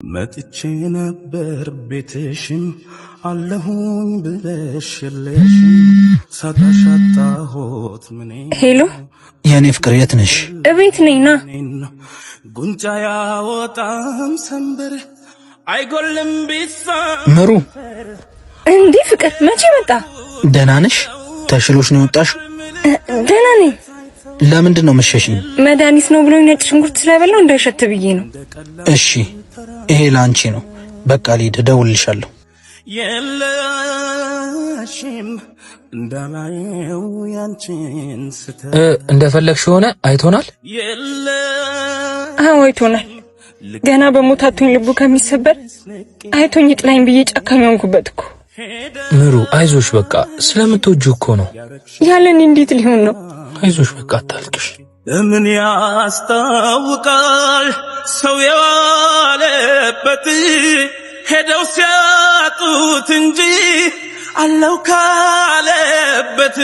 መጥቼ ነበር ቤትሽም አለሁኝ ብለሽልሽም ሳታሻጣሁት ምን ሄሎ የኔ ፍቅር የት ነሽ? እቤት ነኝ ና ጉንጫ ያወጣም ሰንበር አይጎልም ቢሳ ምሩ እንዴ ፍቅር መቼ መጣ? ደህና ነሽ? ተሽሎሽ ነው የወጣሽው? ደህና ነኝ። ለምንድን ነው መሸሽኝ? መድኃኒት ነው ብሎኝ ነጭ ሽንኩርት ስለበላው እንዳይሸት ብዬ ነው። እሺ ይሄ ላንቺ ነው። በቃ ልሂድ፣ እደውልልሻለሁ። የለሽም እንዳላየው ያንቺን ስተ እንደፈለግሽ ሆነ አይቶናል። አዎ አይቶናል። ገና በሞታቱኝ ልቡ ከሚሰበር አይቶኝ ጥላኝ ብዬ ጨካኝ ሆንኩበት እኮ። ምሩ አይዞሽ፣ በቃ ስለምትወጂው እኮ ነው። ያለን እንዴት ሊሆን ነው? አይዞሽ በቃ አታልቅሽ። ምን ያስታውቃል ሰው የዋለበት ሄደው ሲያጡት እንጂ አለው ካለበት